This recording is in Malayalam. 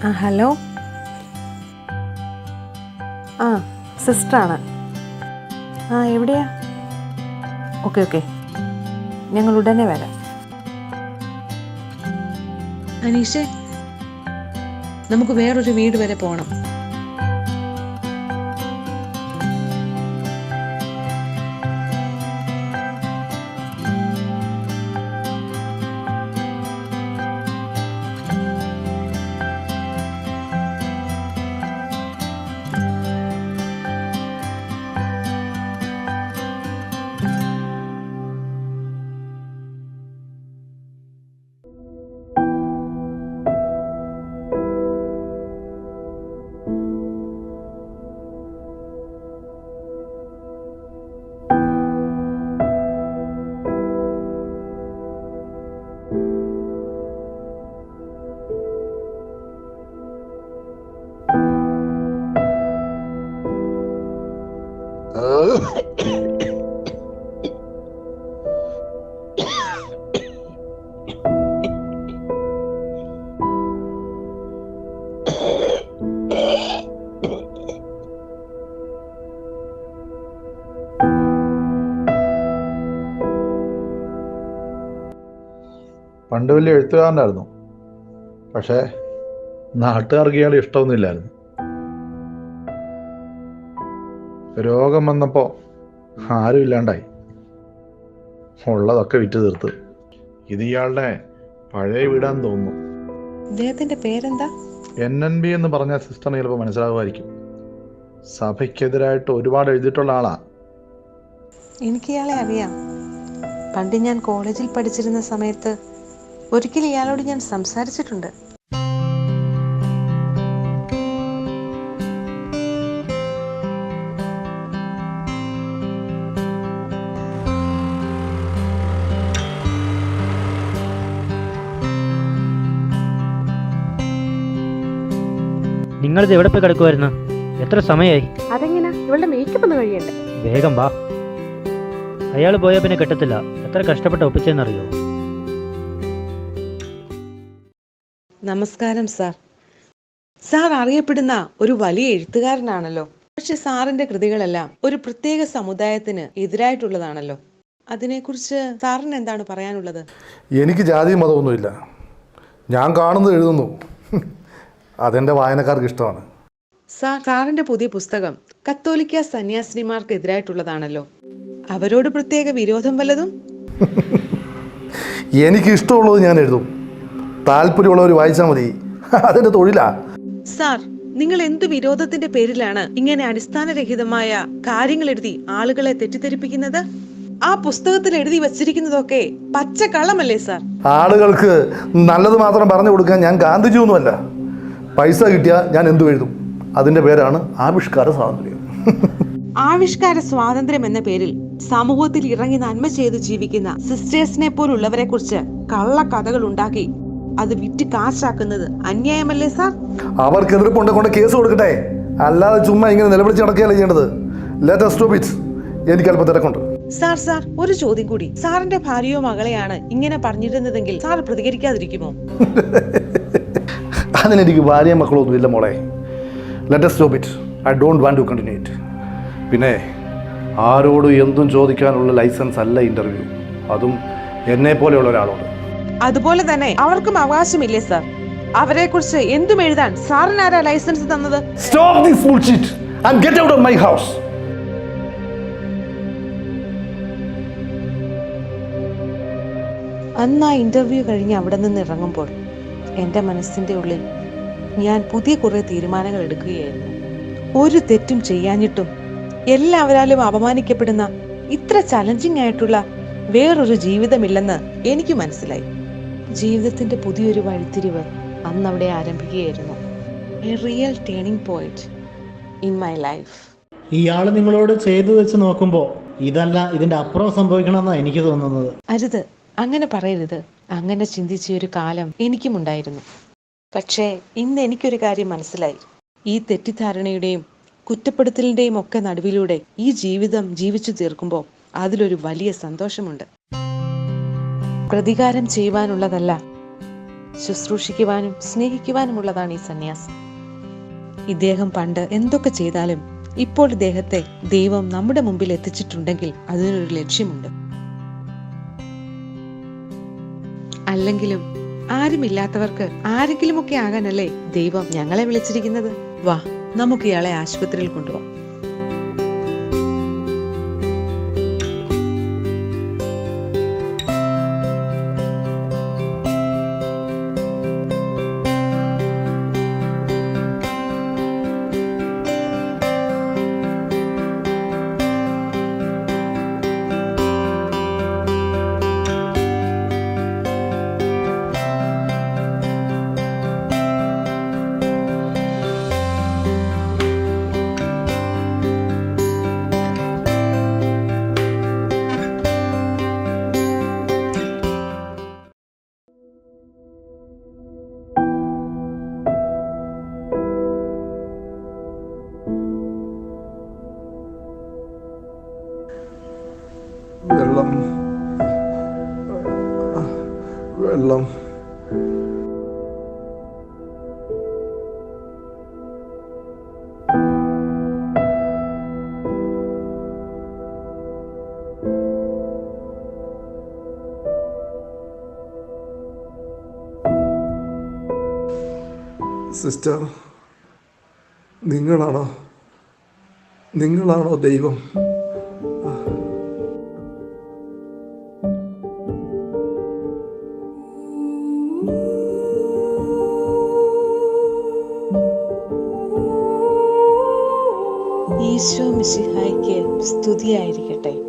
ഹലോ. സിസ്റ്ററാണ്. എവിടെയാ? ഓക്കെ ഞങ്ങൾ ഉടനെ വരാം. അനീഷേ, നമുക്ക് വേറൊരു വീട് വരെ പോണം. പണ്ട് വലിയ എഴുത്തുകാരനായിരുന്നു. പക്ഷേ നാട്ടുകാർക്ക് ഇയാൾ ഇഷ്ടമൊന്നുമില്ലായിരുന്നു. രോഗം വന്നപ്പോൾ ആരും ഇല്ലാണ്ടായി. ഉള്ളതൊക്കെ വിറ്റ് തീർത്ത്. ഇത് ഇയാളുടെ പഴയ വീടാന്ന് തോന്നുന്നു. ഇദ്ദേഹത്തിന്റെ പേരെന്താ? NNB എന്ന് പറഞ്ഞ സിസ്റ്ററിന് ചിലപ്പോൾ മനസ്സിലാകുമായിരിക്കും. സഭയ്ക്കെതിരായിട്ട് ഒരുപാട് എഴുതിയിട്ടുള്ള ആളാ. എനിക്ക് ഇയാളെ അറിയാം. പണ്ട് ഞാൻ കോളേജിൽ പഠിച്ചിരുന്ന സമയത്ത് ഒരിക്കൽ ഇയാളോട് ഞാൻ സംസാരിച്ചിട്ടുണ്ട്. നിങ്ങളിത് എവിടെ പോയി കിടക്കുമായിരുന്നു? എത്ര സമയമായി? അതെങ്ങനാ? ഇവളുടെ മേക്കപ്പ് ഒന്ന് കഴിയണ്ടേ? വേഗം വാ. അയാൾ പോയാൽ പിന്നെ കിട്ടത്തില്ല. എത്ര കഷ്ടപ്പെട്ട് ഒപ്പിച്ചെന്നറിയോ? നമസ്കാരം സാർ. സാർ അറിയപ്പെടുന്ന ഒരു വലിയ എഴുത്തുകാരനാണല്ലോ. പക്ഷെ സാറിന്റെ കൃതികളെല്ലാം ഒരു പ്രത്യേക സമുദായത്തിന് എതിരായിട്ടുള്ളതാണല്ലോ. അതിനെക്കുറിച്ച് സാറിന് എന്താണ് പറയാനുള്ളത്? എനിക്ക് ജാതി മതമൊന്നുമില്ല. ഞാൻ കാണുന്നത് എഴുതുന്നു. അതെൻ്റെ വായനക്കാർക്ക് ഇഷ്ടമാണ്. സാറിന്റെ പുതിയ പുസ്തകം കത്തോലിക്ക സന്യാസിനിമാർക്ക് എതിരായിട്ടുള്ളതാണല്ലോ. അവരോട് പ്രത്യേക വിരോധം വല്ലതും? എനിക്ക് ഇഷ്ടമുള്ളത് ഞാൻ എഴുതും. താല്പര്യമുള്ളവർ വായിച്ചാൽ മതി. അതെൻ്റെ തൊഴിലാ. സാർ, നിങ്ങൾ എന്തു വിരോധത്തിന്റെ പേരിലാണ് ഇങ്ങനെ അടിസ്ഥാനരഹിതമായ കാര്യങ്ങൾ എഴുതി ആളുകളെ തെറ്റിദ്ധരിപ്പിക്കുന്നത്? ആ പുസ്തകത്തിൽ എഴുതി വച്ചിരിക്കുന്നതൊക്കെ പച്ചക്കള്ളമല്ലേ സാർ? ആളുകൾക്ക് നല്ലത് മാത്രം പറഞ്ഞു കൊടുക്കാൻ ഞാൻ ഗാന്ധിജി ഒന്നുമല്ല. പൈസ കിട്ടിയാൽ ഞാൻ എന്തു എഴുതും. അതിൻ്റെ പേരാണ് ആവിഷ്കാര സ്വാതന്ത്ര്യം. ആവിഷ്കാര സ്വാതന്ത്ര്യം എന്ന പേരിൽ സമൂഹത്തിൽ ഇറങ്ങി നന്മ ചെയ്ത് ജീവിക്കുന്ന സിസ്റ്റേഴ്സിനെ പോലുള്ളവരെ കുറിച്ച് കള്ളക്കഥകൾ ഉണ്ടാക്കി അത് വിറ്റ് കാശാക്കുന്നത് അന്യായമല്ലേ സാർ? അവർക്ക് എതിർപ്പുണ്ട്, കേസ് കൊടുക്കട്ടെ. അല്ലാതെ ചുമ്മാ ഇങ്ങനെ നിലവിളിച്ച് നടക്കുകയല്ല ചെയ്യേണ്ടത്. Let us stop it. എനിക്ക് അല്പം തിരക്കുണ്ട്. സാർ ഒരു ചോദ്യം കൂടി. സാറിന്റെ ഭാര്യയോ മകളെയാണ് ഇങ്ങനെ പറഞ്ഞിരുന്നതെങ്കിൽ സാർ പ്രതികരിക്കാതിരിക്കുമോ? അതിനെനിക്ക് ഭാര്യയും മക്കളൊന്നും ഇല്ല മോളെ. Let us stop it. I don't want to continue it. പിന്നെ ആരോടും എന്തും ചോദിക്കാനുള്ള ലൈസൻസ് അല്ല ഇന്റർവ്യൂ. അതും എന്നെ പോലെയുള്ള ഒരാളോട്. അതുപോലെ തന്നെ അവർക്കും അവകാശമില്ലേ സാർ? അവരെ കുറിച്ച് എന്തും എഴുതാൻ സാറിന് ആരാ ലൈസൻസ് തന്നത്? Stop this bullshit and get out of my house. അന്ന് ആ ഇന്റർവ്യൂ കഴിഞ്ഞ് അവിടെ നിന്ന് ഇറങ്ങുമ്പോൾ എൻ്റെ മനസ്സിൻ്റെ ഉള്ളിൽ ഞാൻ പുതിയ കുറെ തീരുമാനങ്ങൾ എടുക്കുകയായിരുന്നു. ഒരു തെറ്റും ചെയ്യാഞ്ഞിട്ടും എല്ലാവരാലും അപമാനിക്കപ്പെടുന്ന ഇത്ര ചലഞ്ചിങ് ആയിട്ടുള്ള വേറൊരു ജീവിതമില്ലെന്ന് എനിക്ക് മനസ്സിലായി. ജീവിതത്തിന്റെ പുതിയൊരു വഴിത്തിരിവ് അന്നവിടെ ആരംഭിക്കുകയായിരുന്നു. A real turning point in my life. ഇയാൾ നിങ്ങളോട് ചെയ്തു വെച്ച് നോക്കുമ്പോൾ ഇതല്ല ഇതിന്റെ അപ്പുറം സംഭവിക്കണമെന്നാണ് എനിക്ക് തോന്നുന്നത്. അരുത്, അങ്ങനെ പറയരുത്. അങ്ങനെ ചിന്തിച്ച ഒരു കാലം എനിക്കുമുണ്ടായിരുന്നു. പക്ഷേ ഇന്ന് എനിക്കൊരു കാര്യം മനസ്സിലായി. ഈ തെറ്റിദ്ധാരണയുടെയും കുറ്റപ്പെടുത്തലിന്റെയും ഒക്കെ നടുവിലൂടെ ഈ ജീവിതം ജീവിച്ചു തീർക്കുമ്പോൾ അതിലൊരു വലിയ സന്തോഷമുണ്ട്. പ്രതികാരം ചെയ്യുവാനുള്ളതല്ല, ശുശ്രൂഷിക്കുവാനും സ്നേഹിക്കുവാനുമുള്ളതാണ് ഈ സന്യാസം. ഇദ്ദേഹം പണ്ട് എന്തൊക്കെ ചെയ്താലും ഇപ്പോൾ ഇദ്ദേഹത്തെ ദൈവം നമ്മുടെ മുമ്പിൽ എത്തിച്ചിട്ടുണ്ടെങ്കിൽ അതിനൊരു ലക്ഷ്യമുണ്ട്. അല്ലെങ്കിലും ആരുമില്ലാത്തവർക്ക് ആരെങ്കിലുമൊക്കെ ആകാനല്ലേ ദൈവം ഞങ്ങളെ വിളിച്ചിരിക്കുന്നത്. വാ, നമുക്ക് ഇയാളെ ആശുപത്രിയിൽ കൊണ്ടുപോകാം. വെള്ളം വെള്ളം സിസ്റ്റർ, നിങ്ങളാണോ ദൈവം? ഈശോ മിശിഹായ്ക്ക് സ്തുതിയായിരിക്കട്ടെ.